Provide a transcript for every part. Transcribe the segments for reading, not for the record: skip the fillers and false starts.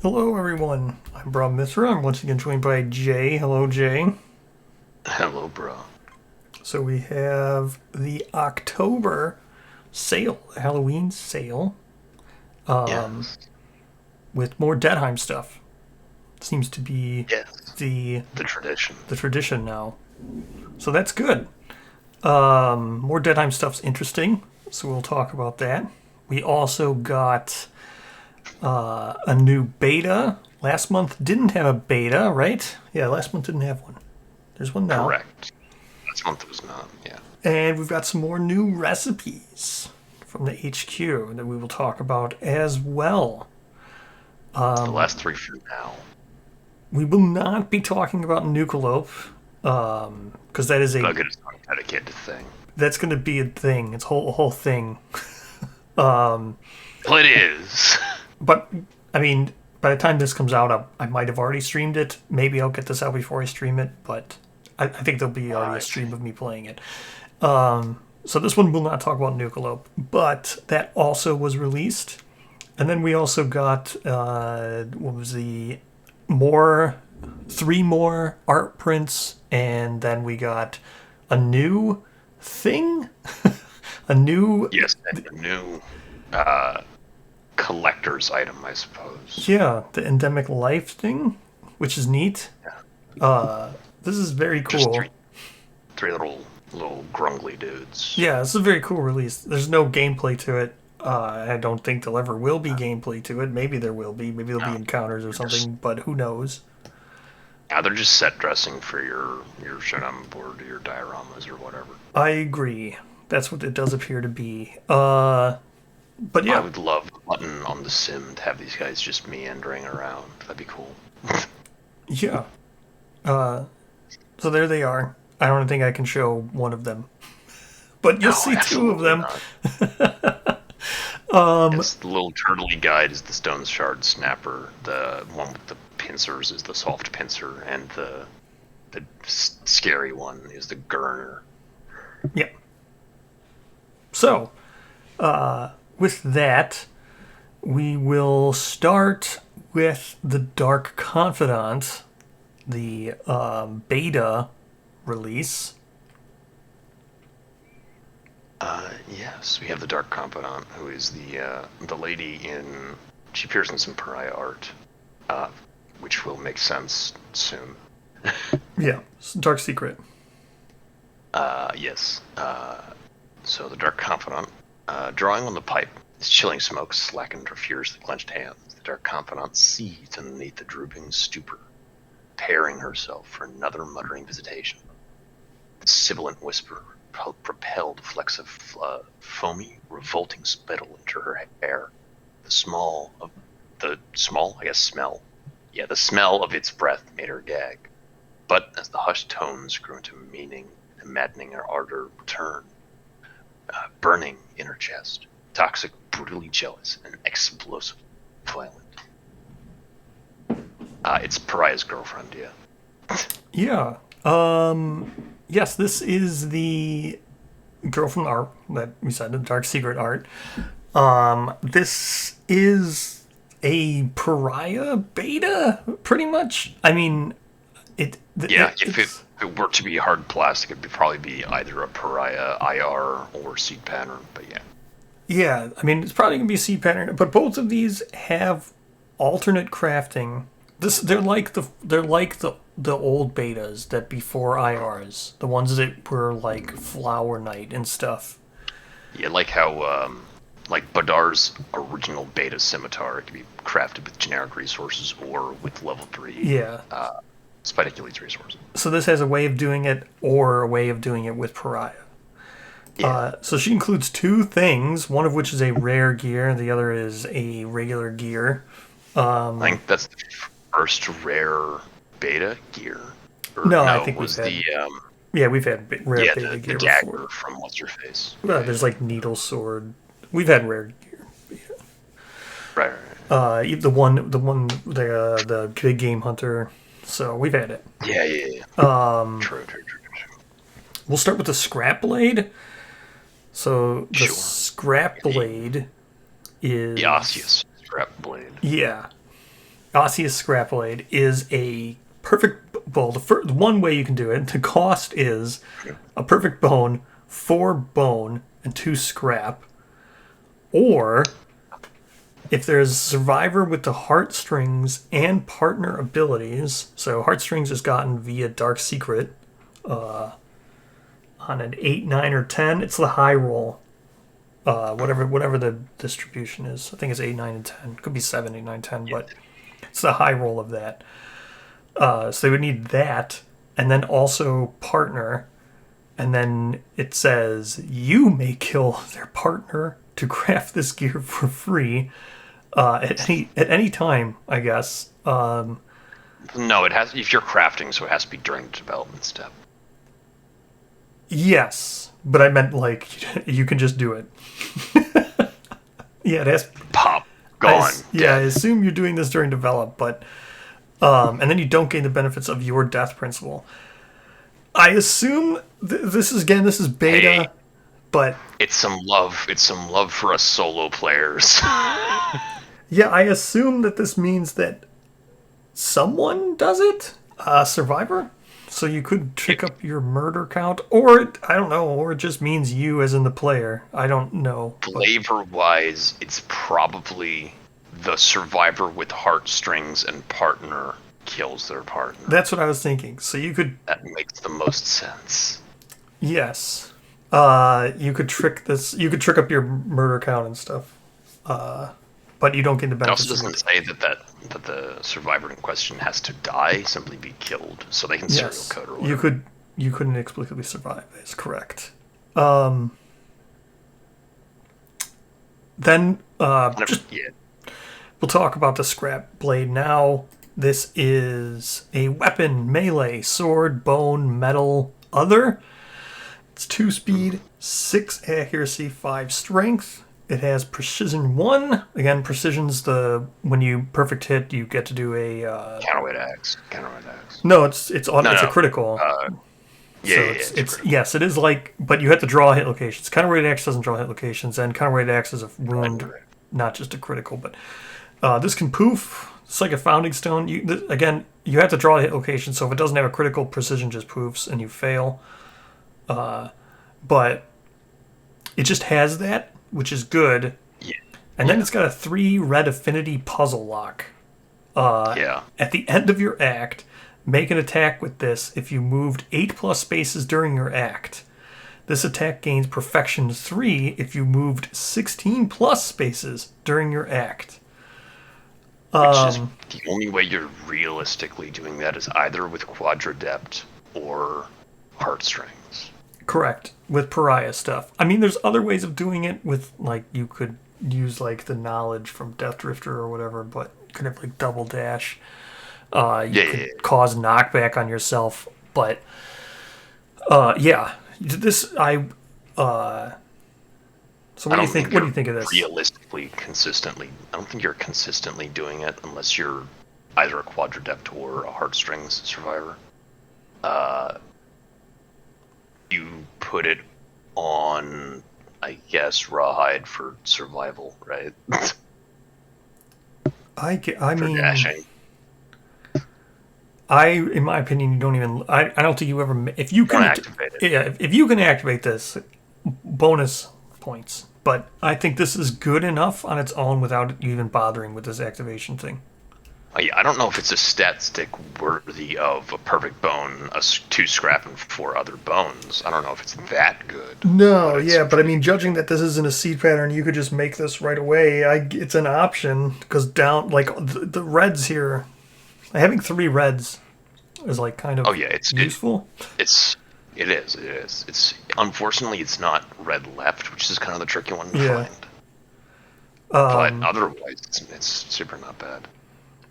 Hello, everyone. I'm Bram Mithra. I'm once again joined by Jay. Hello, Jay. Hello, bro. So we have the October sale, Halloween sale, Yes. with more Dedheim stuff. Seems to be Yes. the The tradition. the tradition now. So that's good. More Dedheim stuff's interesting, so we'll talk about that. We also got a new beta. Last month didn't have a beta, right? Yeah, last month didn't have one. There's one now. Correct. Last month it was not, yeah. And we've got some more new recipes from the HQ that we will talk about as well. The last three for now. We will not be talking about Nucleope, because that is But I'll get a song dedicated thing. that's going to be a thing. It's a whole thing. Well, it is. But I mean, by the time this comes out, I might have already streamed it. Maybe I'll get this out before I stream it, but I think there'll be already a stream of me playing it. So this one will not talk about Nucleope, but that also was released. And then we also got what was the more three more art prints, and then we got a new thing, a new Yes, and a new uh, collector's item, I suppose. yeah, the endemic life thing, which is neat. This is very Just cool. three little grungly dudes. Yeah, this is a very cool release. There's no gameplay to it. I don't think there ever will be gameplay to it. Maybe there will be. Maybe there'll be No, encounters or just something, but who knows? yeah, they're just set dressing for your Shonen board or your dioramas or whatever. I agree. That's what it does appear to be. But I yeah, would love a button on the sim to have these guys just meandering around. That'd be cool. yeah. So there they are. I don't think I can show one of them, but you'll No, see two of absolutely them. not. Yes, the little turtley guide is the stone shard snapper. The one with the pincers is the soft pincer, and the scary one is the gurner. Yeah. So, with that, we will start with the Dark Confidant, the beta release. Yes, we have the Dark Confidant, who is the lady in. She appears in some pariah art, which will make sense soon. Yeah, Dark Secret. Yes. So the Dark Confidant, drawing on the pipe, his chilling smoke slackened her furiously clenched hands. The Dark Confidant seethed underneath the drooping stupor, preparing herself for another muttering visitation. The sibilant whisper propelled flecks of foamy, revolting spittle into her hair. Smell. Yeah, the smell of its breath made her gag. But as the hushed tones grew into meaning, the maddening ardor returned, burning in her chest, toxic, brutally jealous, and explosive, violent. It's Pariah's girlfriend, yeah. Yeah. Yes, this is the girl from art that we said, the Dark Secret art. This is a pariah beta, pretty much. I mean, Yeah, if it's it were to be hard plastic, it'd probably be either a Pariah IR or seed pattern, but yeah. yeah. I mean, it's probably gonna be a C pattern, but both of these have alternate crafting. They're like the old betas that before IRs, the ones that were like Flower Knight and stuff. Yeah, like how, like Badar's original beta scimitar, it can be crafted with generic resources or with level 3 Yeah. Spidicules resources. So this has a way of doing it or a way of doing it with Pariah. Yeah. So she includes two things, one of which is a rare gear, and the other is a regular gear. I think that's the first rare beta gear. Or No, I no, it think we've was had the, yeah, we've had rare yeah, beta the gear before. dagger from What's Her Face. There's like needle sword. We've had rare gear. Right, right, right. The big game hunter. So we've had it. Yeah, yeah, yeah. True, true, true, true. We'll start with the scrap blade. So the Sure. scrap blade is The Osseous scrap blade. yeah. Osseous Scrap Blade is a perfect. Well, the one way you can do it, the cost is a perfect bone, 4 bone, and 2 scrap. Or if there's a survivor with the heartstrings and partner abilities, so heartstrings is gotten via Dark Secret on an 8, 9, or 10, it's the high roll. Whatever the distribution is. I think it's 8, 9, and 10. Could be 7, 8, 9, 10, but it's the high roll of that. So they would need that, and then also partner, and then it says you may kill their partner to craft this gear for free at any time, I guess. No, it has. If you're crafting, so it has to be during the development step. Yes, but I meant like you can just do it. Yeah, it has. Pop. Gone. I assume you're doing this during develop, but and then you don't gain the benefits of your death principle. I assume this is beta, Hey, but it's some love. It's some love for us solo players. yeah, I assume that this means that someone does it, survivor. So you could trick up your murder count, or I don't know, or it just means you as in the player. I don't know. Flavor-wise, it's probably the survivor with heartstrings and partner kills their partner. That's what I was thinking. So you could. That makes the most sense. Yes. You could trick this. You could trick up your murder count and stuff. But you don't get the It benefits. also doesn't say that the survivor in question has to die, simply be killed, so they can serial code or whatever. You couldn't explicitly survive. That's correct. Then we'll talk about the scrap blade now. This is a weapon, melee, sword, bone, metal, other. It's 2 speed, 6 accuracy, 5 strength. It has precision 1. Again, precision's when you perfect hit, you get to do a Counterweight axe. No, it's a critical. It's it is like, but you have to draw hit locations. Counterweight axe doesn't draw hit locations, and counterweight axe is a wound, not just a critical. But this can poof. It's like a founding stone. Again, you have to draw a hit location, so if it doesn't have a critical, precision just poofs and you fail. But it just has that, which is good. Yeah. And then it's got a 3 red affinity puzzle lock. At the end of your act, make an attack with this if you moved 8+ spaces during your act. This attack gains perfection 3 if you moved 16+ spaces during your act. Which is the only way you're realistically doing that is either with Quadradept or Heartstrings. Correct. With pariah stuff. I mean, there's other ways of doing it with, like, you could use, like, the knowledge from Death Drifter or whatever, but you could have, like, double dash. You could cause knockback on yourself, but, this, so what do you think? What do you think of this? Realistically, consistently, I don't think you're consistently doing it unless you're either a Quadradept or a Heartstrings survivor. You put it on, I guess, Rawhide for survival, right? I mean, dashing. in my opinion, you don't even. I don't think you ever. If you can activate it. Yeah, if you can activate this, bonus points. But I think this is good enough on its own without even bothering with this activation thing. I don't know if it's a stat stick worthy of a perfect bone, 2 scrap, and 4 other bones. I don't know if it's that good. No, but I mean, judging that this isn't a seed pattern, you could just make this right away. It's an option because the reds here, having 3 reds is like kind of useful. It is. It's unfortunately it's not red left, which is kind of the tricky one to find. But otherwise, it's super not bad.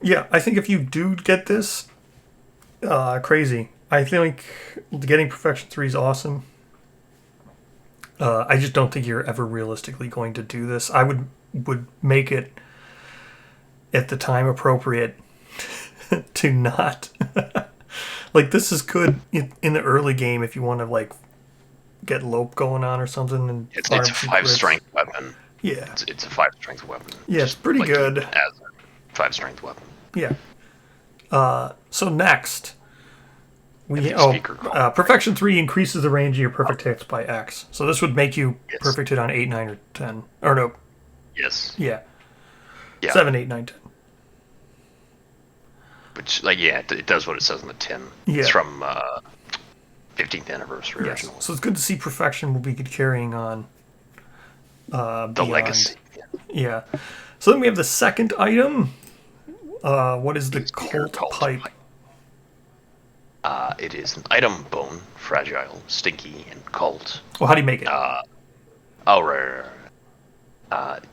Yeah, I think if you do get this, crazy. I think getting Perfection 3 is awesome. I just don't think you're ever realistically going to do this. I would make it at the time appropriate to not. Like, this is good in the early game if you want to, like, get Lope going on or something. And it's a 5 strength weapon. Yeah. It's a 5 strength weapon. Yeah, it's pretty good. As a 5 strength weapon. Yeah. So next, we Speaker call. Perfection 3 increases the range of your perfect hits by X. So this would make you Yes. perfect hit on 8, 9, or 10. Or no, Yes. yeah. Yeah. 7, 8, 9, 10. Which, like, yeah, it does what it says on the tin. Yeah. It's from 15th anniversary Yes. original. So it's good to see Perfection will be carrying on The beyond. legacy. Yeah. So then we have the second item. What is the Speaker cult pipe? It is an item bone, fragile, stinky, and cult. Well, how do you make it? Right.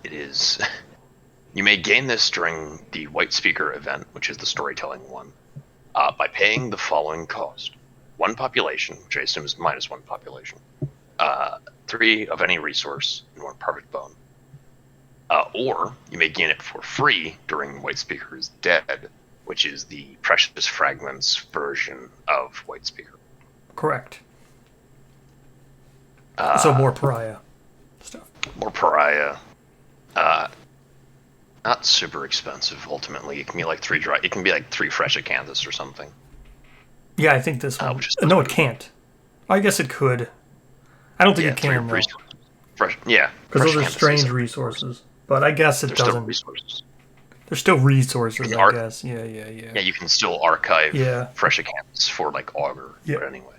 It is. You may gain this during the White Speaker event, which is the storytelling one, by paying the following cost: 1 population, which I assume is -1 population, 3 of any resource, and 1 perfect bone. Or you may gain it for free during White Speaker is Dead, which is the Precious Fragments version of White Speaker. Correct. So more pariah stuff. More pariah. Not super expensive. Ultimately, it can be like 3 dry. It can be like 3 fresh acanthus or something. Yeah, I think this one. Which is No, it can't. I guess it could. I don't think it can, though. Fresh, yeah. Because those are strange resources. But I guess it doesn't. Still resources. There's still resources, I guess. Yeah. Yeah, you can still archive fresh acanthus for, like, augur. Yeah. But anyway.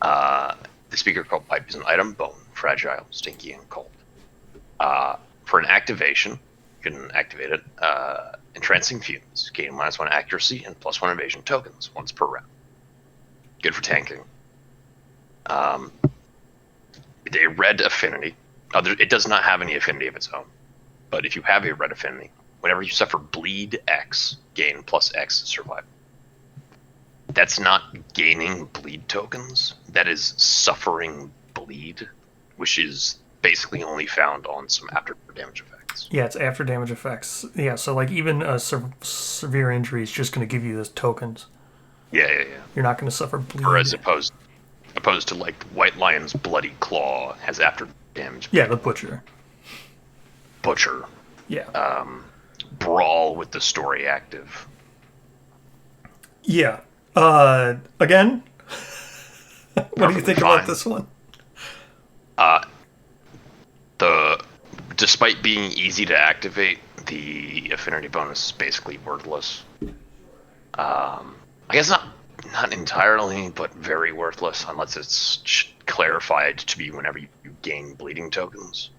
The Speaker Cult Pipe is an item bone, fragile, stinky, and cold. For an activation, you can activate it. Entrancing Fumes. Gain -1 accuracy and +1 evasion tokens once per round. Good for tanking. A red affinity. It does not have any affinity of its own. But if you have a red affinity, whenever you suffer bleed X, gain +X survival. That's not gaining bleed tokens. That is suffering bleed, which is basically only found on some after damage effects. Yeah, it's after damage effects. Yeah, so like even a severe injury is just going to give you those tokens. Yeah. You're not going to suffer bleed. Or as opposed to like White Lion's Bloody Claw has after damage. Yeah, the Butcher. Yeah. Brawl with the story active. Yeah. Again, what do you think about this one? Despite being easy to activate, the affinity bonus is basically worthless. I guess not entirely, but very worthless unless it's clarified to be whenever you gain bleeding tokens.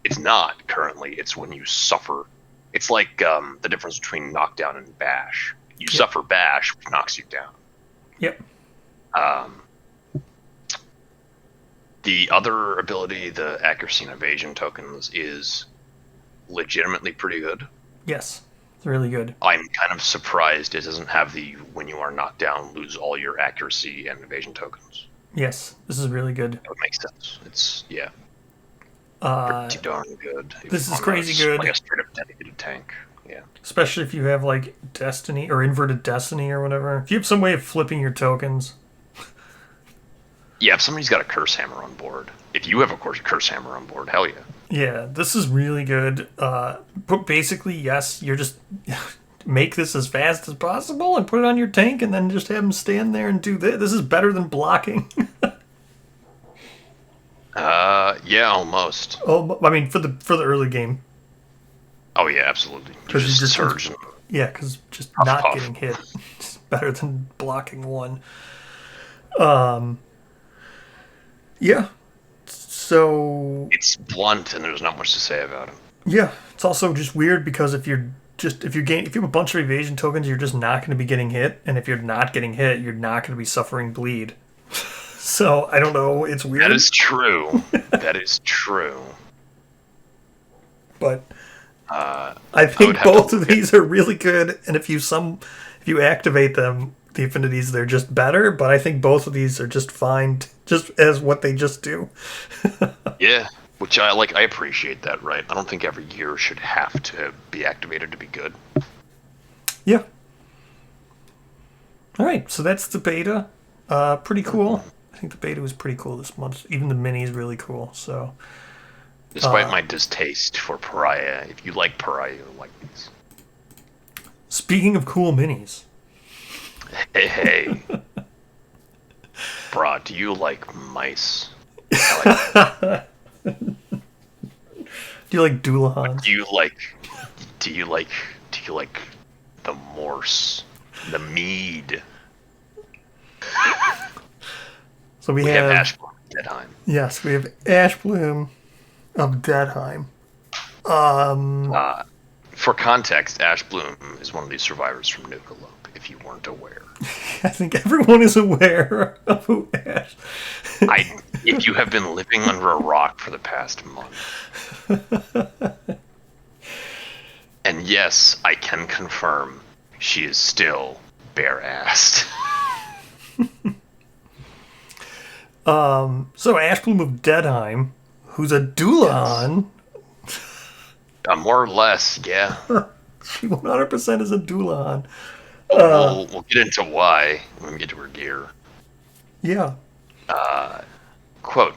It's not currently. It's when you suffer. It's like the difference between knockdown and bash. You suffer bash, which knocks you down. Yep. The other ability, the accuracy and evasion tokens, is legitimately pretty good. Yes, it's really good. I'm kind of surprised it doesn't have the when you are knocked down, lose all your accuracy and evasion tokens. Yes, this is really good. That would make sense. It's, yeah. Pretty darn good. This is crazy good. Like a straight up dedicated tank. Yeah. Especially if you have like Destiny or Inverted Destiny or whatever. If you have some way of flipping your tokens. Yeah, if somebody's got a Curse Hammer on board. If you have a Curse Hammer on board, hell yeah. Yeah, this is really good. But basically, yes, you're just make this as fast as possible and put it on your tank and then just have them stand there and do this. This is better than blocking. Yeah, almost. Oh, I mean, for the early game. Oh yeah, absolutely. Because you just surge. Yeah, because just puff, not puff. getting hit is better than blocking one. Yeah. So It's blunt, and there's not much to say about it. yeah, it's also just weird because if you have a bunch of evasion tokens, you're just not going to be getting hit, and if you're not getting hit, you're not going to be suffering bleed. So I don't know. It's weird. That is true. That is true. But I think both of these are really good, and if you activate them, the affinities, they're just better. But I think both of these are just fine, just as what they just do. Yeah, which I like. I appreciate that. Right? I don't think every gear should have to be activated to be good. Yeah. All right, so that's the beta. Pretty cool. I think the beta was pretty cool this month. Even the mini is really cool. So, despite my distaste for Pariah, if you like Pariah, you'll like these. Speaking of cool minis. Hey. Brah, do you like mice? I like Do you like Doolahans? do you like the morse, the mead? So we have have Ashbloom of Dedheim. Yes, we have Ashbloom of Dedheim. For context, Ashbloom is one of these survivors from Nucalope, if you weren't aware. I think everyone is aware of who Ash. If you have been living under a rock for the past month. And yes, I can confirm she is still bare-assed. So Ashbloom of Dedheim, who's a Doulahan. More or less, yeah. She 100% is a Doulahan. We'll get into why when we get to her gear. Yeah. Quote,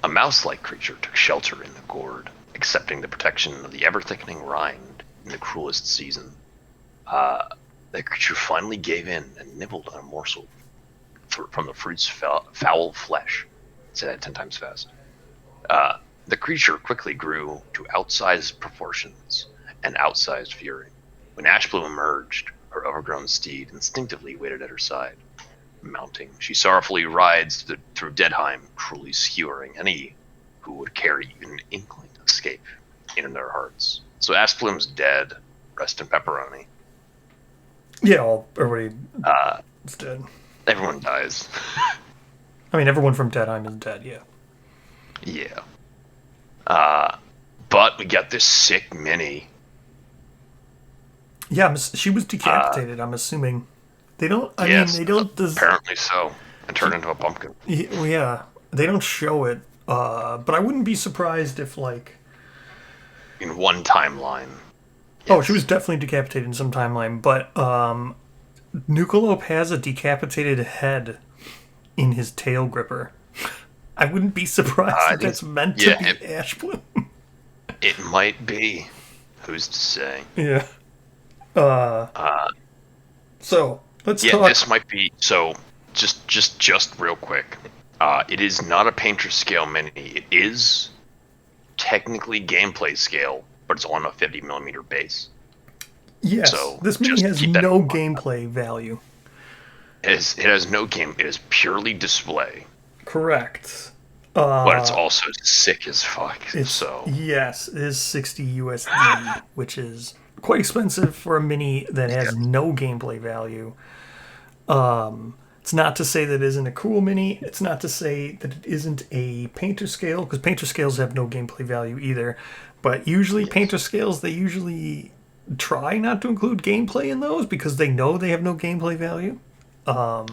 a mouse-like creature took shelter in the gourd, accepting the protection of the ever-thickening rind in the cruelest season. The creature finally gave in and nibbled on a morsel from the fruit's foul flesh. Say that 10 times fast. The creature quickly grew to outsized proportions and outsized fury. When Ashbloom emerged, her overgrown steed instinctively waited at her side. Mounting, she sorrowfully rides through Dedheim, cruelly skewering any who would carry even an inkling of escape in their hearts. So Ashbloom's dead. Rest in pepperoni. Yeah, everybody is dead. Everyone dies. I mean, everyone from Dedheim is dead, yeah. Yeah. But we got this sick mini. Yeah, she was decapitated, I'm assuming. They don't, Yes, they don't... apparently so. And turned into a pumpkin. Yeah, they don't show it, but I wouldn't be surprised if, like... In one timeline. Yes. Oh, she was definitely decapitated in some timeline, but Nucalope has a decapitated head in his tail gripper. I wouldn't be surprised if that's meant to be Ashbloom. It might be. Who's to say? Yeah. So, let's talk... Yeah, this might be... So, just real quick. It is not a painter scale mini. It is technically gameplay scale, but it's on a 50mm base. Yes, so this mini has no gameplay value. It has no game. It is purely display. Correct. But it's also sick as fuck. Yes, it is 60 USD, which is quite expensive for a mini that has no gameplay value. It's not to say that it isn't a cool mini. It's not to say that it isn't a painter scale, because painter scales have no gameplay value either. But usually painter scales, they usually try not to include gameplay in those because they know they have no gameplay value. Yeah.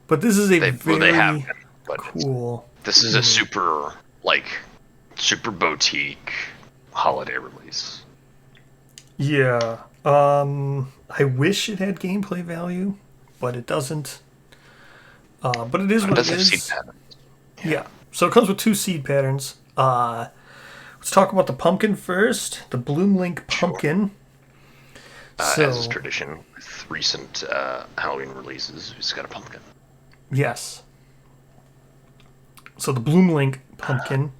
But this is a very but cool... This is a super boutique holiday release. Yeah. I wish it had gameplay value, but it doesn't. But it is what it is. Seed patterns. Yeah. So it comes with 2 seed patterns. Let's talk about the pumpkin first. The Bloom Link pumpkin. As is tradition with recent Halloween releases, it's got a pumpkin. Yes. So the Bloom Link pumpkin,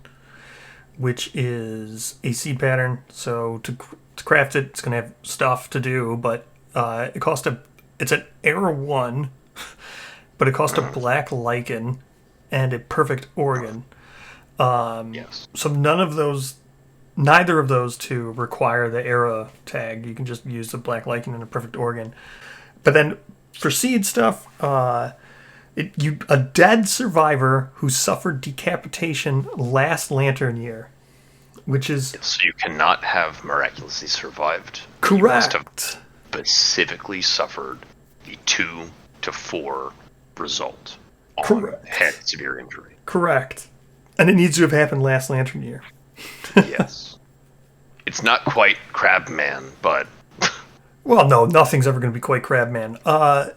which is a seed pattern. So to craft it, it's going to have stuff to do, but it's an Era 1, but it costs a black lichen and a perfect organ. Yes. So neither of those two require the Era tag. You can just use the black lichen and a perfect organ. But then for seed stuff, a dead survivor who suffered decapitation last Lantern year, which is... So you cannot have miraculously survived. Correct. You must have specifically suffered the 2 to 4 result on head severe injury. Correct. And it needs to have happened last Lantern year. Yes. It's not quite Crabman, but... Well, no, nothing's ever going to be quite Crabman.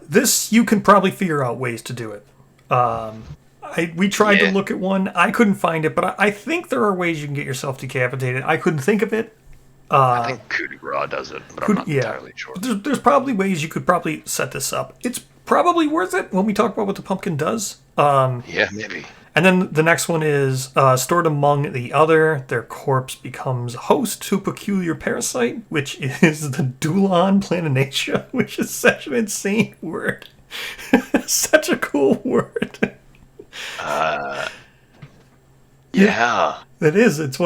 This, you can probably figure out ways to do it. We tried to look at one. I couldn't find it, but I think there are ways you can get yourself decapitated. I couldn't think of it, I think coup de grace does it, but I'm not Yeah. entirely sure. There's probably ways you could probably set this up. It's probably worth it when we talk about what the pumpkin does. Yeah, maybe. And then the next one is stored among the other. Their corpse becomes host to a peculiar parasite, which is the Dulon plantinaceae, which is such an insane word. Such a cool word. Yeah. It is. It's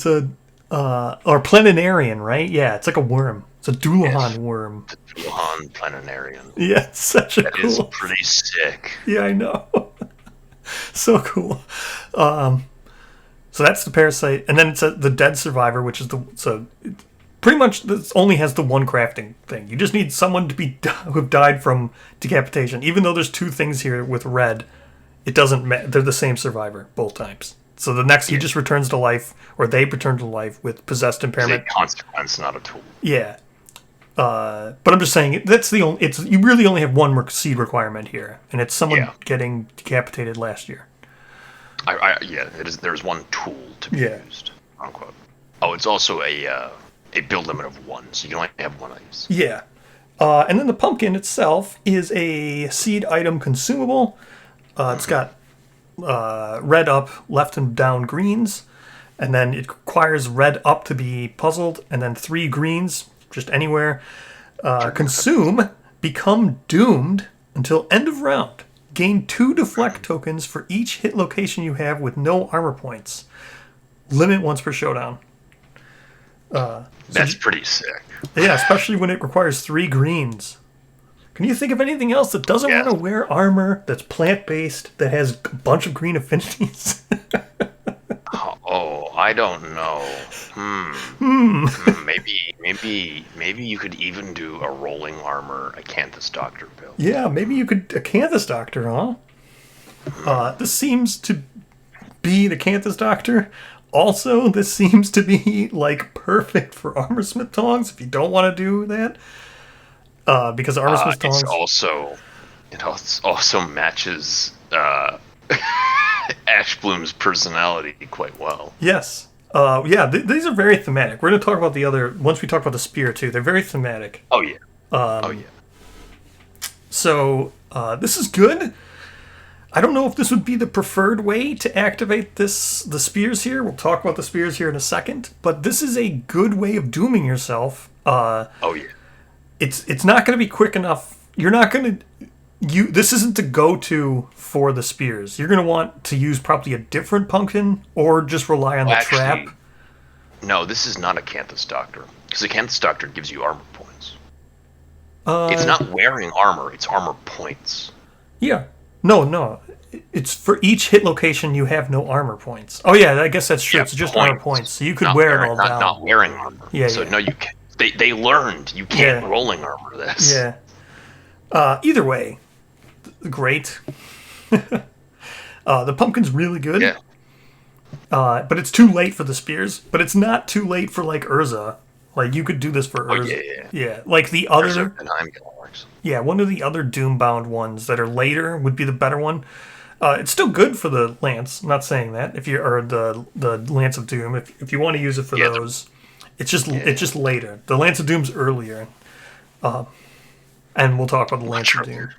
a or planetarian, right? Yeah, it's like a worm. It's a Dulon worm. The Wuhan planetarian. Yeah, it's such a That cool. is pretty sick. Yeah, I know. So cool. So that's the parasite, and then it's the dead survivor, which is pretty much this only has the one crafting thing. You just need someone to be who've died from decapitation. Even though there's two things here with red, it doesn't matter. They're the same survivor both times. So the next he just returns to life, or they return to life with possessed impairment. It's a consequence, not a tool. Yeah. But I'm just saying that's the only. It's you really only have one seed requirement here, and it's someone getting decapitated last year. Yeah, it is. There's one tool to be used, unquote. Oh, it's also a build limit of 1, so you can only have one of these. Yeah. And then the pumpkin itself is a seed item consumable. It's got red up, left and down greens, and then it requires red up to be puzzled, and then 3 greens, just anywhere. Consume, become doomed until end of round. Gain 2 deflect tokens for each hit location you have with no armor points. Limit once per showdown. That's pretty sick. Yeah, especially when it requires 3 greens. Can you think of anything else that doesn't want to wear armor, that's plant-based, that has a bunch of green affinities? Oh, I don't know. Maybe you could even do a rolling armor Acanthus Doctor build. Yeah, maybe you could Acanthus Doctor, huh? This seems to be the Acanthus Doctor. Also, this seems to be like perfect for Armorsmith Tongs if you don't want to do that. Because Armorsmith Tongs it also matches Ashbloom's personality quite well. Yes. These are very thematic. We're going to talk about the other once we talk about the spear too. They're very thematic. Oh yeah. So this is good. I don't know if this would be the preferred way to activate the spears here. We'll talk about the spears here in a second. But this is a good way of dooming yourself. It's not going to be quick enough. You're not going to. This isn't the go-to for the spears. You're going to want to use probably a different pumpkin or just rely on the trap. No, this is not Acanthus Doctor. Because Acanthus Doctor gives you armor points. It's not wearing armor, it's armor points. Yeah. No. It's for each hit location you have no armor points. Oh yeah, I guess that's true. It's just armor points. So you could wear it all down. Not wearing armor. Yeah, so no, you can't. They learned you can't rolling armor this. Yeah. Either way, great. The pumpkin's really good. Yeah. But it's too late for the spears. But it's not too late for like Urza. Like you could do this for Urza. Yeah. Like the other. Urza and Dedheim works. Yeah, one of the other Doombound ones that are later would be the better one. It's still good for the Lance. I'm not saying that. If you or the Lance of Doom, if you want to use it for those, it's just later. The Lance of Doom's earlier. And we'll talk about the Lance of Doom.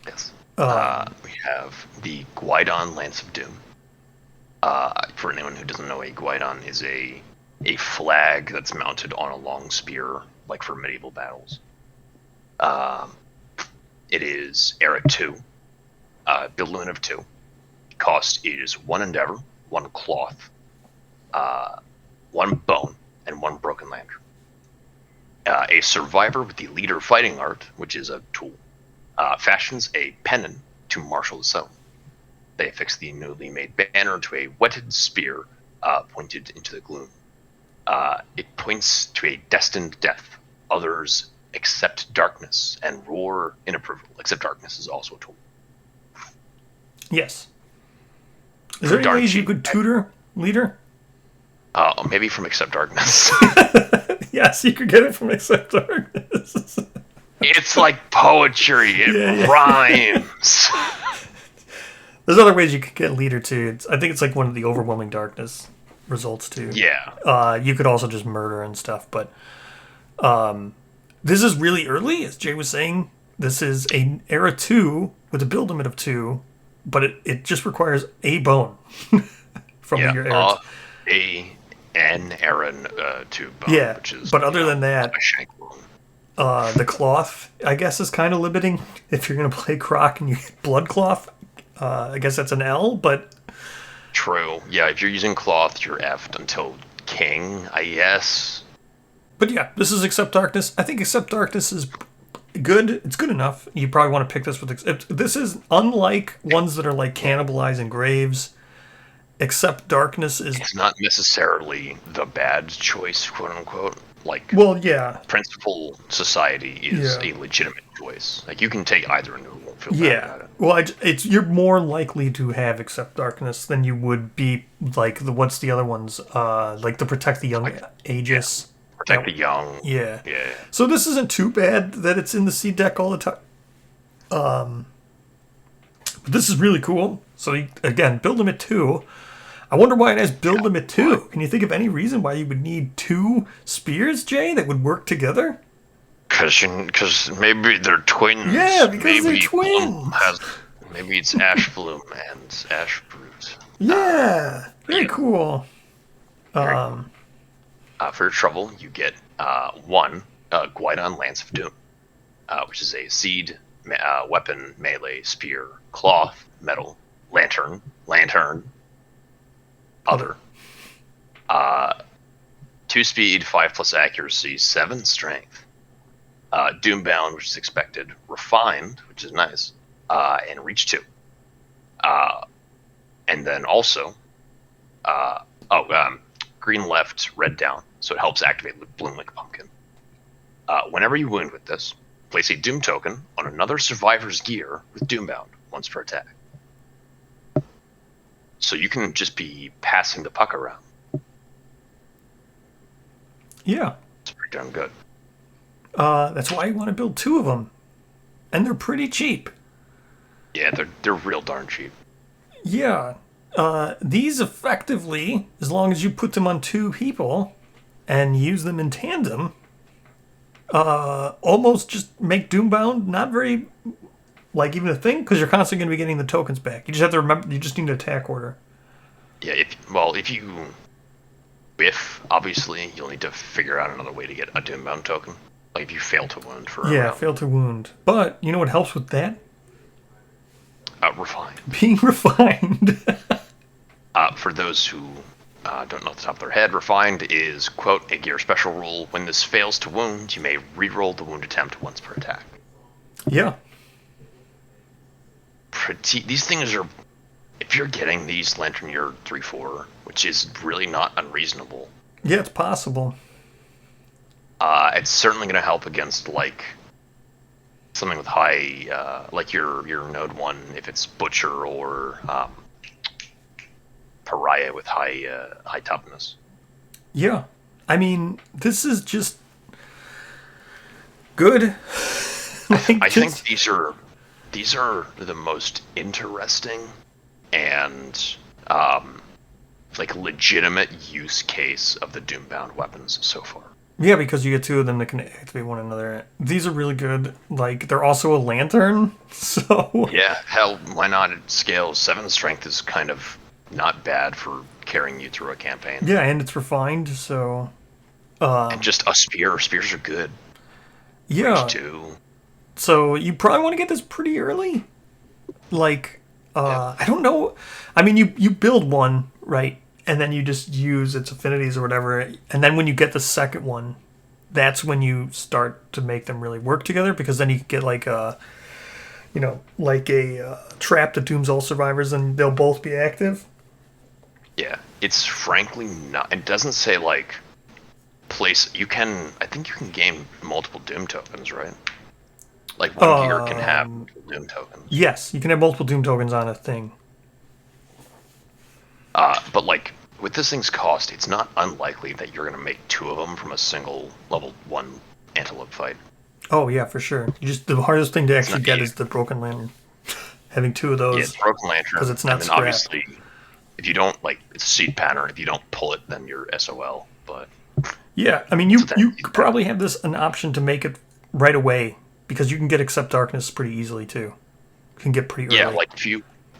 Yes. We have the Guidon Lance of Doom. For anyone who doesn't know, a Guidon is a flag that's mounted on a long spear, like for medieval battles. It is era 2. Build limit of 2. Cost is 1 endeavor, 1 cloth, 1 bone, and 1 broken lantern. A survivor with the leader fighting art, which is a tool, fashions a pennon to marshal the zone. They affix the newly made banner to a whetted spear pointed into the gloom. It points to a destined death. Others accept darkness and roar in approval. Accept darkness is also a tool. Yes. Is there any ways you could tutor leader? Maybe from Accept Darkness. Yes, you could get it from Accept Darkness. It's like poetry. It rhymes. There's other ways you could get leader too. I think it's like one of the Overwhelming Darkness. results too. Yeah. You could also just murder and stuff, but this is really early, as Jay was saying. This is a era 2 with a build limit of 2, but it just requires a bone from Yeah. your era. An era 2 bone, Yeah, which is, but other than that, a shank bone. the cloth, I guess, is kind of limiting. If you're going to play Croc and you get blood cloth, I guess that's an L, but... True. Yeah, if you're using cloth, you're F'd until King, I guess. But yeah, this is Accept Darkness. I think Accept Darkness is good. It's good enough. You probably want to pick this with... This is unlike ones that are like Cannibalizing Graves. Accept Darkness is... It's not necessarily the bad choice, quote unquote. Like, well, yeah. Principal Society is a legitimate choice. Like, you can take either and you won't feel bad about it. Well, it's you're more likely to have Accept Darkness than you would be like what's the other ones? Like the Protect the Young Aegis. Yeah. Protect the Young. Yeah. Yeah. So this isn't too bad that it's in the C deck all the time. But this is really cool. So again, build limit 2. I wonder why it has build limit 2. Can you think of any reason why you would need 2 spears, Jay, that would work together? Because maybe they're twins. Yeah, because they're twins. Maybe it's Ashbloom and Ashbroot. Yeah, very cool. For your trouble, you get 1 Guidon Lance of Doom, which is a seed, weapon, melee, spear, cloth, metal, lantern, other. 2 speed, 5+ accuracy, 7 strength. Doombound, which is expected. Refined, which is nice. And reach 2. And then also, green left, red down, so it helps activate Bloom like a pumpkin. Whenever you wound with this, place a Doom token on another survivor's gear with Doombound once per attack. So you can just be passing the puck around. Yeah. It's pretty darn good. That's why you want to build 2 of them. And they're pretty cheap. Yeah, they're real darn cheap. Yeah. These effectively, as long as you put them on 2 people and use them in tandem, almost just make Doombound not very, like, even a thing, because you're constantly going to be getting the tokens back. You just have to remember, you just need an attack order. Yeah, if obviously, you'll need to figure out another way to get a Doombound token. Like, if you fail to wound for a round. Fail to wound. But, you know what helps with that? Refined. Being refined. For those who don't know off the top of their head, refined is, quote, a gear special rule. When this fails to wound, you may re-roll the wound attempt once per attack. Yeah. These things are, if you're getting these Lantern Year 3-4, which is really not unreasonable. Yeah, it's possible. It's certainly going to help against, like, something with high, like your Node 1, if it's Butcher or Pariah with high toughness. Yeah. I mean, this is just good. I think these are the most interesting and like legitimate use case of the Doombound weapons so far. Yeah, because you get 2 of them that can activate one another. These are really good. Like, they're also a lantern, so... Yeah, hell, why not? It scales 7 strength is kind of not bad for carrying you through a campaign. Yeah, and it's refined, so... and just a spear. Spears are good. Yeah. Reach 2. So, you probably want to get this pretty early. Like, I don't know. I mean, you build one, right? And then you just use its affinities or whatever. And then when you get the second one, that's when you start to make them really work together. Because then you can get like a trap that dooms all survivors and they'll both be active. Yeah, it's frankly not. It doesn't say like place. I think you can gain multiple Doom tokens, right? Like one gear can have Doom tokens. Yes, you can have multiple Doom tokens on a thing. But like with this thing's cost, it's not unlikely that you're going to make 2 of them from a single level 1 Antelope fight. Oh yeah, for sure. The hardest thing to actually get is the Broken Lantern. Having 2 of those. Yeah, it's Broken Lantern. Because it's not scrap. Obviously, If you don't, like, it's a seed pattern. If you don't pull it, then you're SOL. But Yeah, I mean, so you could probably have this an option to make it right away because you can get Accept Darkness pretty easily too. You can get pretty early. yeah, like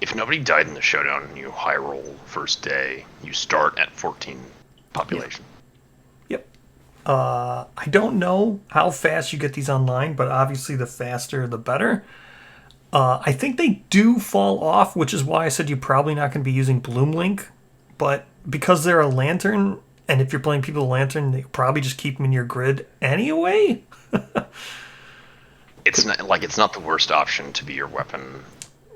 if nobody died in the showdown and you high roll first day, you start at 14 population. Yep. I don't know how fast you get these online, but obviously the faster the better. I think they do fall off, which is why I said you're probably not going to be using Bloom Link. But because they're a lantern, and if you're playing people with lantern, they probably just keep them in your grid anyway. It's not the worst option to be your weapon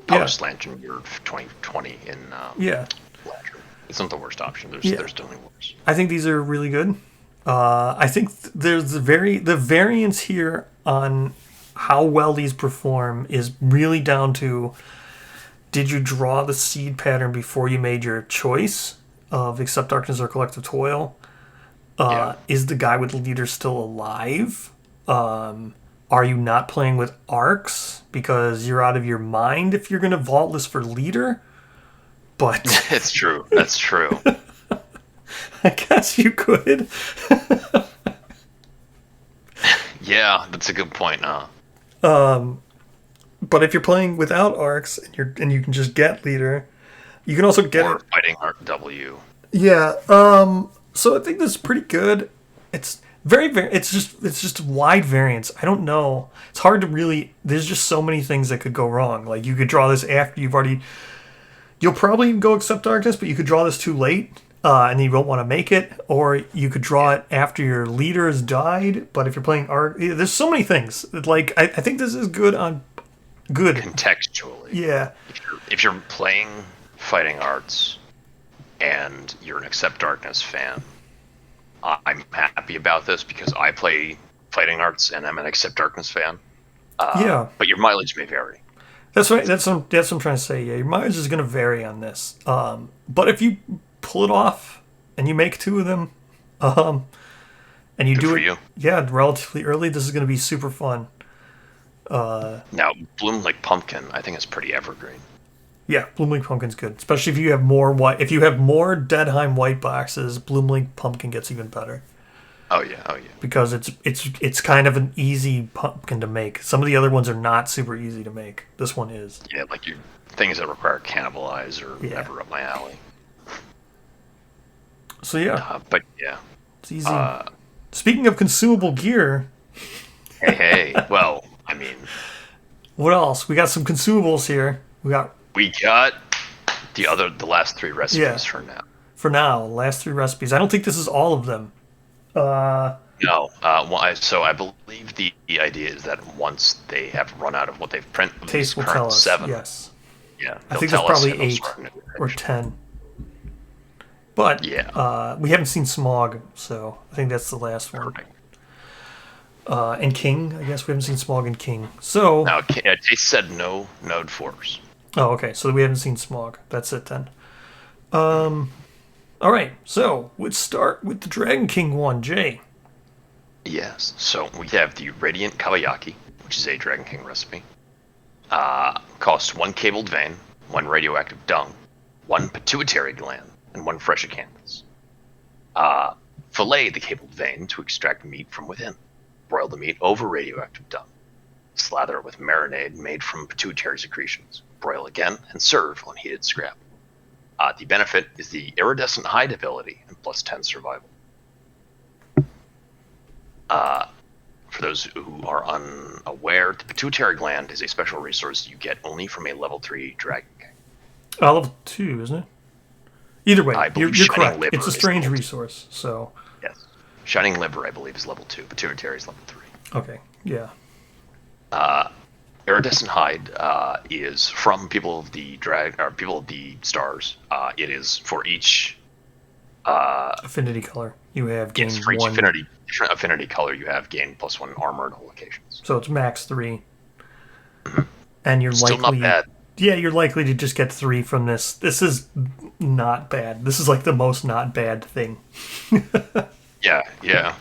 post lantern year 2020 in Yeah. lantern. It's not the worst option. There's definitely worse. I think these are really good. I think there's the variance here on how well these perform is really down to, did you draw the seed pattern before you made your choice of Accept Darkness or Collective Toil? Is the guy with leader still alive? Are you not playing with arcs because you're out of your mind if you're going to vault this for leader? But It's true. That's true. I guess you could. Yeah, that's a good point. But if you're playing without arcs and you can just get leader, you can also get or it. fighting arc W. Yeah. So I think this is pretty good. It's it's just wide variance. I don't know. It's hard to really. There's just so many things that could go wrong. Like you could draw this after you'll probably go Accept Darkness, but you could draw this too late. And you won't want to make it, or you could draw it after your leader has died. But if you're playing art, there's so many things. Like I think this is good Contextually. Yeah. If you're playing fighting arts and you're an Accept Darkness fan, I'm happy about this because I play fighting arts and I'm an Accept Darkness fan. But your mileage may vary. That's right. That's what I'm trying to say. Yeah, your mileage is going to vary on this. But if you pull it off and you make two of them, and you do it, relatively early, this is going to be super fun. Now, Bloom Like Pumpkin, I think it's pretty evergreen. Yeah, Bloom Link Pumpkin's good, especially if you have more white. If you have more Dedheim white boxes, Bloom Link Pumpkin gets even better. Oh yeah. Because it's kind of an easy pumpkin to make. Some of the other ones are not super easy to make. This one is. Yeah, like your things that require cannibalize or never up my alley. So yeah. But yeah, it's easy. Speaking of consumable gear. Hey. Well, I mean, what else? We got some consumables here. We got the last three recipes for now. For now, last three recipes. I don't think this is all of them. No. So I believe the idea is that once they have run out of what they've printed, Taste will tell us. 7. Yes. Yeah. I think there's probably 8 or 10. But we haven't seen Smog, so I think that's the last one. Perfect. And King, I guess we haven't seen Smog and King. So now they said no Node 4s. Oh, okay. So we haven't seen Smog. That's it then. All right. So let's start with the Dragon King one, Jay. Yes. So we have the Radiant Kawayaki, which is a Dragon King recipe. Costs 1 cabled vein, 1 radioactive dung, 1 pituitary gland, and 1 fresh canvas. Fillet the cabled vein to extract meat from within. Broil the meat over radioactive dung. Slather it with marinade made from pituitary secretions. Broil again and serve on heated scrap. The benefit is the iridescent hide ability and plus 10 survival. For those who are unaware, the pituitary gland is a special resource you get only from a level 3 Dragon King. Level 2, isn't it? Either way, you're correct. Liver it's a strange resource, so... Yes. Shining Liver, I believe, is level 2. Pituitary is level 3. Okay, yeah. Iridescent Hide is from People of the Stars. It is for each affinity color you have gained for each one. different affinity color you have gained plus 1 armor at all locations. So it's max 3. And you're still likely not bad. Yeah, you're likely to just get 3 from this. This is not bad. This is like the most not bad thing. Yeah.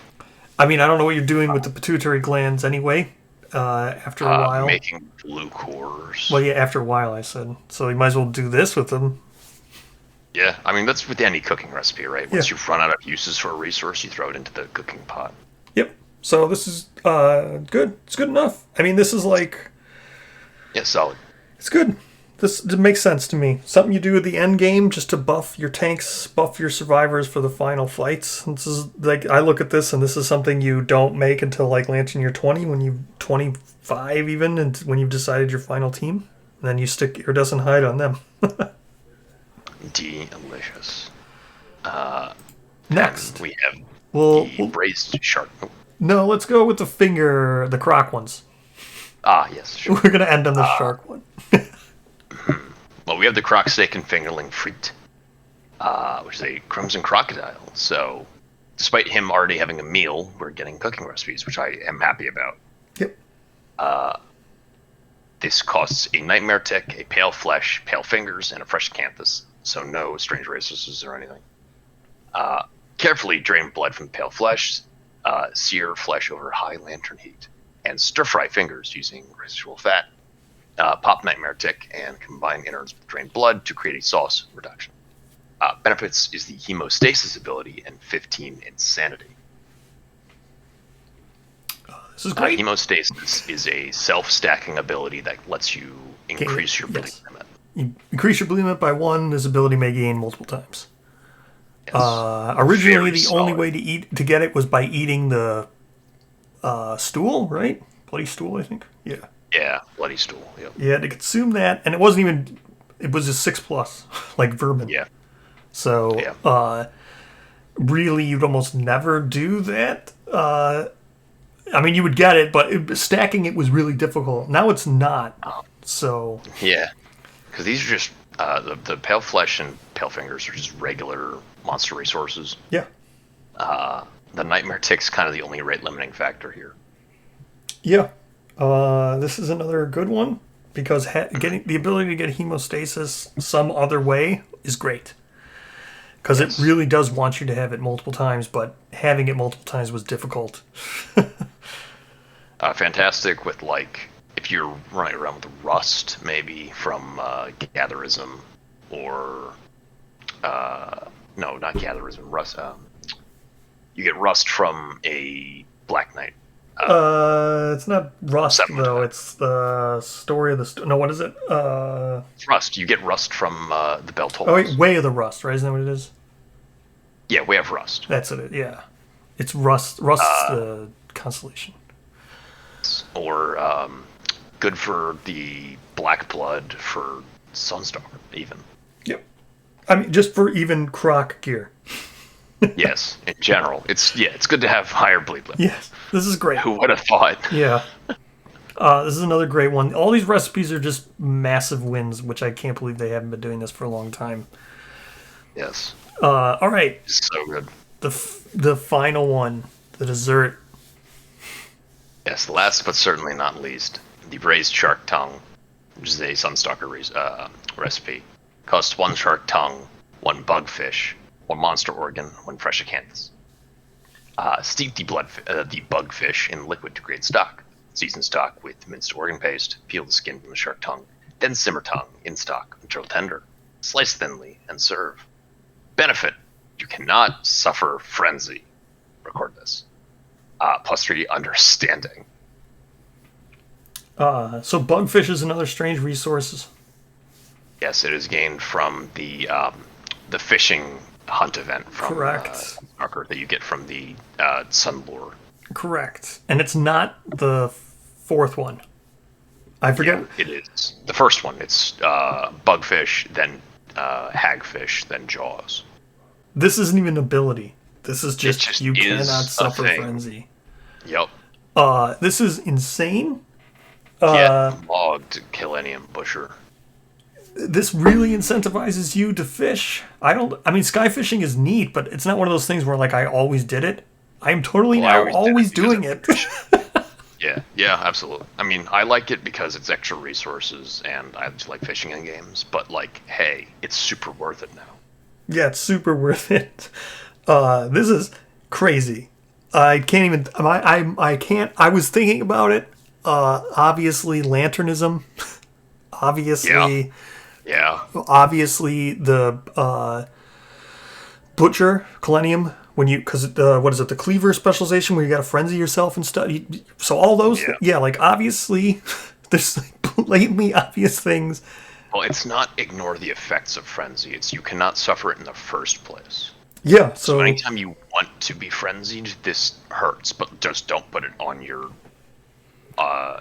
I mean, I don't know what you're doing with the pituitary glands anyway. After a while, making blue cores. Well, yeah, after a while, I said. So you might as well do this with them. Yeah, I mean that's with any cooking recipe, right? Once Yeah. you've run out of uses for a resource, you throw it into the cooking pot. Yep. So this is good. It's good enough. I mean, this is like Yeah, solid. it's good. This makes sense to me. Something you do at the end game just to buff your tanks, buff your survivors for the final fights. This is like I look at this and this is something you don't make until like Lantern Year 20 when you 25 even and when you've decided your final team. And then you stick iridescent hide on them. Delicious. Next, We have the we'll braised shark. Oh, no, let's go with the croc ones. yes, sure. We're gonna end on the shark one. Well, we have the croc steak and fingerling frite, which is a crimson crocodile. So, despite him already having a meal, we're getting cooking recipes, which I am happy about. Yep. This costs a nightmare tick, a pale flesh, pale fingers, and a fresh canthus. So no strange resources or anything. Carefully drain blood from the pale flesh, sear flesh over high lantern heat, and stir fry fingers using residual fat. Pop nightmare tick and combine innards with drained blood to create a sauce reduction. Benefits is the hemostasis ability and 15 insanity. This is great. Hemostasis is a self-stacking ability that lets you increase your bleeding limit. You increase your bleed limit by 1. This ability may gain multiple times. Yes. Originally, Very the only solid. way to get it was by eating the stool, right? Bloody stool, I think. Yeah. Yeah, bloody stool. Yep. You had to consume that, and it wasn't even. It was a 6+, like vermin. Yeah. So, Yeah. really, you'd almost never do that. I mean, you would get it, but stacking it was really difficult. Now it's not. So, Yeah. Because these are just the pale flesh and pale fingers are just regular monster resources. yeah. The nightmare tick's kind of the only rate limiting factor here. Yeah. This is another good one because getting the ability to get hemostasis some other way is great. Because it really does want you to have it multiple times, but having it multiple times was difficult. Fantastic with, like, if you're running around with rust, maybe from Gatherism, or no, not Gatherism, rust. You get rust from a Black Knight. It's not Rust though. Time. It's the story of the no. What is it? Rust. You get rust from the bell tolls. Oh wait, Way of the Rust, right? Isn't that what it is? Yeah, we have rust. That's it. Yeah, it's Rust. Rust's the constellation. Or good for the black blood for Sunstalker, even. Yep. I mean, just for even croc gear. Yes, in general, it's good to have higher bleed limit. Yes, this is great. Who would have thought? Yeah. This is another great one. All these recipes are just massive wins, which I can't believe they haven't been doing this for a long time. Yes, All right, so good. the final one, the dessert. Yes, last but certainly not least, the braised shark tongue, which is a Sunstalker recipe. Costs 1 shark tongue, 1 bugfish, 1 monster organ, 1 fresh acanthus. Steep the bugfish in liquid to create stock. Season stock with minced organ paste. Peel the skin from the shark tongue. Then simmer tongue in stock until tender. Slice thinly and serve. Benefit: you cannot suffer frenzy. Record this. +3 understanding. So bugfish is another strange resource. Yes, it is gained from the fishing hunt event from Correct. Sunstalker that you get from the Sunlure. Correct. And it's not the 4th one. I forget. It is the first one. It's bugfish, then hagfish, then jaws. This isn't even an ability. This is just, just you is cannot a suffer thing. frenzy. Yep. This is insane. Logged Killennium Busher. This really incentivizes you to fish. I mean, sky fishing is neat, but it's not one of those things where like I always did it. I am totally now always doing it. Yeah, absolutely. I mean, I like it because it's extra resources, and I just like fishing in games. But like, hey, it's super worth it now. Yeah, it's super worth it. This is crazy. I can't even. I can't. I was thinking about it. Obviously, lanternism. Obviously, Yeah. Obviously, the Butcher, Colenium, when you, because what is it, the Cleaver specialization where you got to frenzy yourself and stuff. So all those, Yeah. yeah, like obviously, there's like blatantly obvious things. Well, it's not ignore the effects of frenzy. It's you cannot suffer it in the first place. Yeah, So so anytime you want to be frenzied, this hurts, but just don't put it on your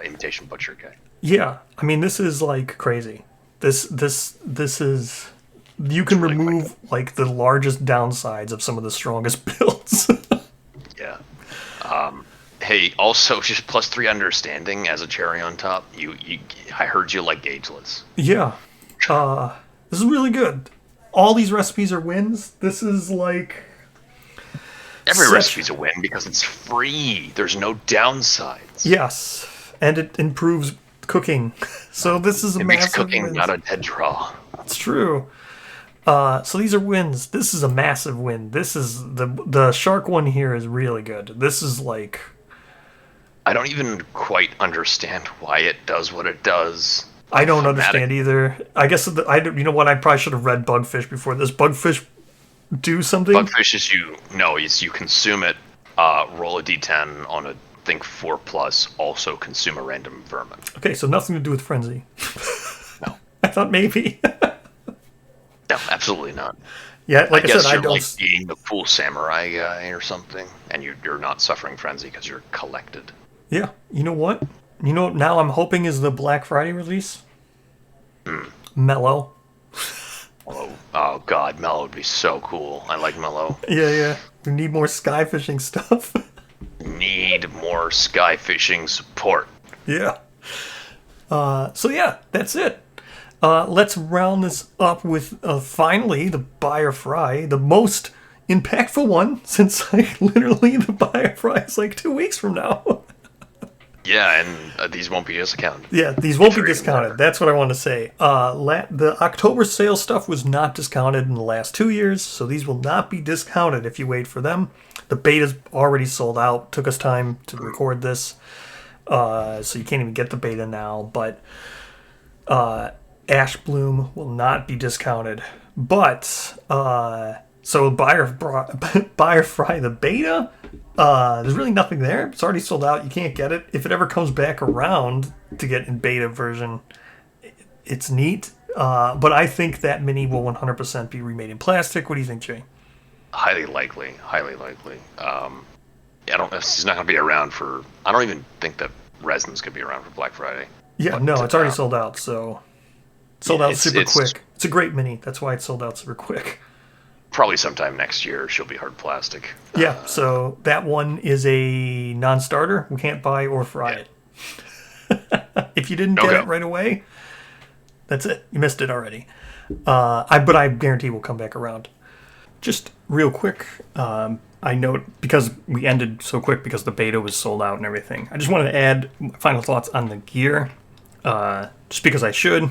imitation butcher guy. yeah, I mean this is like crazy. This is, you can really remove like the largest downsides of some of the strongest builds. Yeah. Hey, also just +3 understanding as a cherry on top. I heard you like gaugeless. Yeah, this is really good. All these recipes are wins. This is like Every such, recipe's a win because it's free. There's no downsides. yes, and it improves cooking. So this is a It makes massive cooking win. not a dead draw. It's true. So these are wins. This is a massive win. This is the shark one here is really good. This is like, I don't even quite understand why it does what it does. I don't Thematic- understand either. I guess you know what? I probably should have read Bugfish before this. Bugfish do something. Bugfish is you consume it, roll a d10 on a think 4+, also consume a random vermin. Okay, so nothing to do with frenzy. No. I thought maybe. No, absolutely not. Yeah, like I guess said, I you're don't. like being the cool samurai guy or something, and you're not suffering frenzy because you're collected. Yeah, you know what? You know what now I'm hoping is the Black Friday release? Mellow. Oh god, Mellow would be so cool. I like Mellow. Yeah. We need more sky fishing stuff. Need more sky fishing support. Yeah. So yeah, that's it. Let's round this up with finally the Buyer Fry, the most impactful one since literally the Buyer Fry is like 2 weeks from now. Yeah, and these won't be discounted. Yeah, these won't be discounted. That's what I want to say. The October sale stuff was not discounted in the last 2 years, so these will not be discounted if you wait for them. The beta's already sold out. Took us time to record this, so you can't even get the beta now. But Ashbloom will not be discounted. But so Buyer Fry the beta. There's really nothing there. It's already sold out. You can't get it. If it ever comes back around to get in beta version, it's neat. But I think that mini will 100% be remade in plastic. What do you think, Jay? Highly likely. I don't. It's not going to be around for. I don't even think that resin's going to be around for Black Friday. Yeah, But, no, it's already sold out. So sold out super it's- quick. It's a great mini. That's why it's sold out super quick. Probably sometime next year she'll be hard plastic. Yeah, so that one is a non-starter. We can't buy or fry it. If you didn't get Okay. it right away, that's it. You missed it already. But I guarantee we'll come back around. Just real quick, I note, because we ended so quick because the beta was sold out and everything, I just wanted to add final thoughts on the gear, just because I should,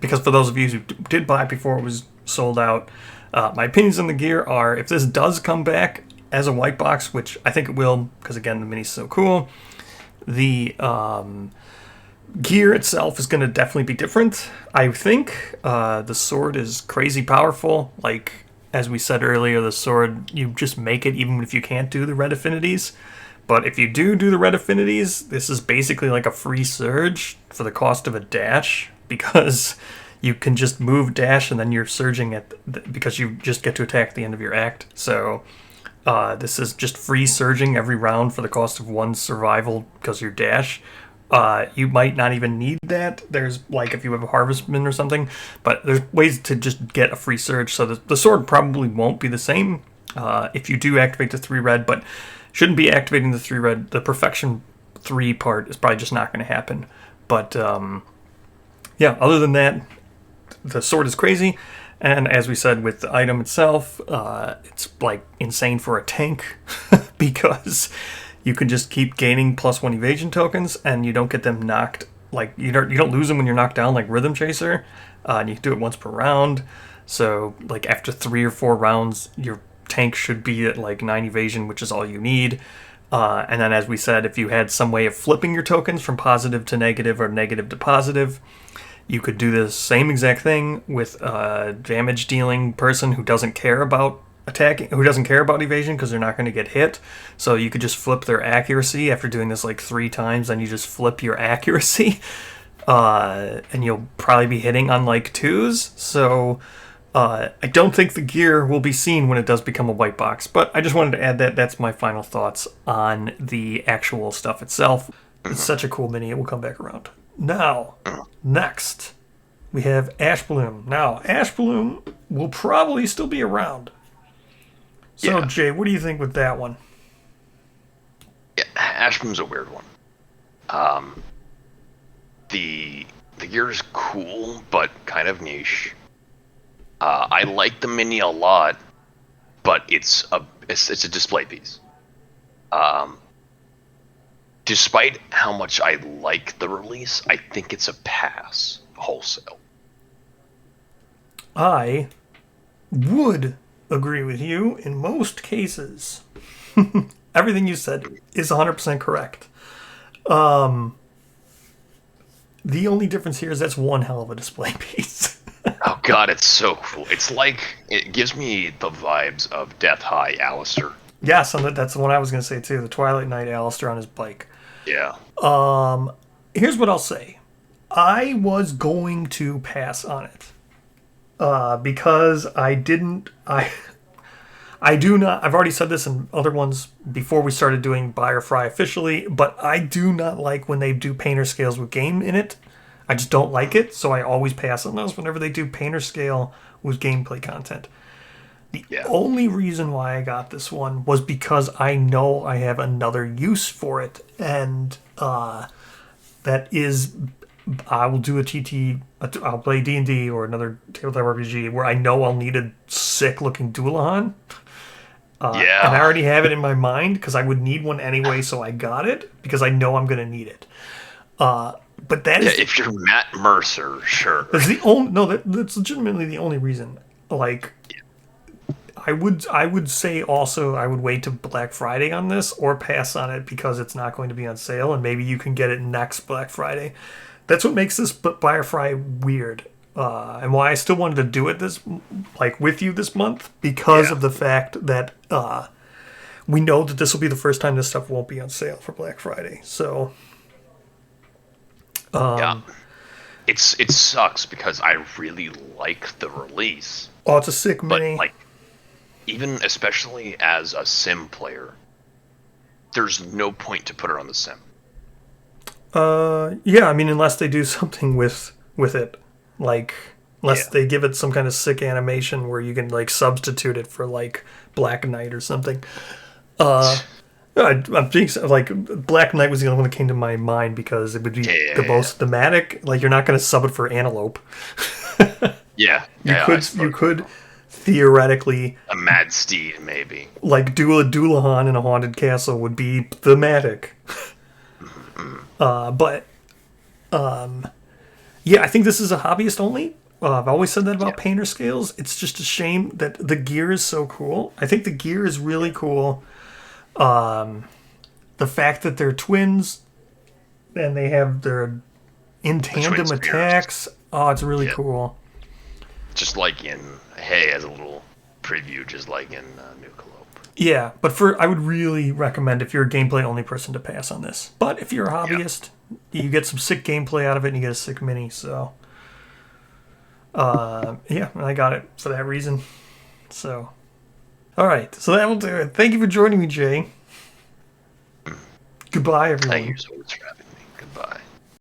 because for those of you who did buy it before it was sold out, my opinions on the gear are, if this does come back as a white box, which I think it will, because again, the mini's so cool, the gear itself is going to definitely be different. I think the sword is crazy powerful. Like, as we said earlier, the sword, you just make it even if you can't do the red affinities. But if you do the red affinities, this is basically like a free surge for the cost of a dash, because you can just move dash and then you're surging because you just get to attack at the end of your act. So this is just free surging every round for the cost of 1 survival because you're dash. You might not even need that. There's, like, if you have a Harvestman or something, but there's ways to just get a free surge. So the sword probably won't be the same if you do activate the 3 red, but shouldn't be activating the 3 red. The Perfection 3 part is probably just not going to happen. But yeah, other than that, the sword is crazy. And as we said with the item itself, it's like insane for a tank because you can just keep gaining +1 evasion tokens, and you don't get them knocked. Like, you don't lose them when you're knocked down like Rhythm Chaser, and you can do it once per round. So like after 3 or 4 rounds, your tank should be at like 9 evasion, which is all you need. And then, as we said, if you had some way of flipping your tokens from positive to negative or negative to positive, You could do the same exact thing with a damage dealing person who doesn't care about attacking, who doesn't care about evasion because they're not going to get hit. So you could just flip their accuracy after doing this like 3 times. Then you just flip your accuracy, and you'll probably be hitting on like 2s. So I don't think the gear will be seen when it does become a white box. But I just wanted to add that. That's my final thoughts on the actual stuff itself. It's such a cool mini. It will come back around. Now, next, we have Ashbloom. Now, Ashbloom will probably still be around. So, Yeah. Jay, what do you think with that one? Yeah, Ashbloom's a weird one. The gear is cool, but kind of niche. I like the mini a lot, but it's a display piece. Despite how much I like the release, I think it's a pass wholesale. I would agree with you in most cases. Everything you said is 100% correct. The only difference here is that's one hell of a display piece. Oh god, it's so cool. It's like, it gives me the vibes of Death High Alistair. Yes, and that's the one I was going to say too. The Twilight Knight Alistair on his bike. Yeah. Here's what I'll say. I was going to pass on it. Because I didn't... I do not... I've already said this in other ones before we started doing Buy or Fry officially, but I do not like when they do painter scales with game in it. I just don't like it, so I always pass on those whenever they do painter scale with gameplay content. The only reason why I got this one was because I know I have another use for it, and that is I will do a TT, I'll play D&D or another tabletop RPG where I know I'll need a sick-looking Doulahan. And I already have it in my mind because I would need one anyway, so I got it because I know I'm going to need it. But that is... if you're Matt Mercer, sure. That's the only... No, that's legitimately the only reason. Like... I would say also I would wait to Black Friday on this or pass on it because it's not going to be on sale and maybe you can get it next Black Friday. That's what makes this Buy or Fry weird. And why I still wanted to do it with you this month because of the fact that we know that this will be the first time this stuff won't be on sale for Black Friday. So it sucks because I really like the release. Oh, it's a sick mini. But even especially as a sim player, there's no point to put it on the sim. Yeah, I mean, unless they do something with it, unless they give it some kind of sick animation where you can substitute it for Black Knight or something. I'm thinking Black Knight was the only one that came to my mind because it would be the most thematic. You're not going to sub it for Antelope. You could theoretically a Mad Steed maybe do a Doulahan in a haunted castle would be thematic. But I think this is a hobbyist only. I've always said that about painter scales. It's just a shame that the gear is so cool. I think the gear is really cool. The fact that they're twins and they have their in tandem attacks. It's really cool. Just like in as a little preview, just like in Nucalope. Yeah, but I would really recommend if you're a gameplay only person to pass on this. But if you're a hobbyist, you get some sick gameplay out of it and you get a sick mini. So, I got it for that reason. So, all right, so that will do it. Thank you for joining me, Jay. Goodbye, everyone. Thank you so much for having me. Goodbye.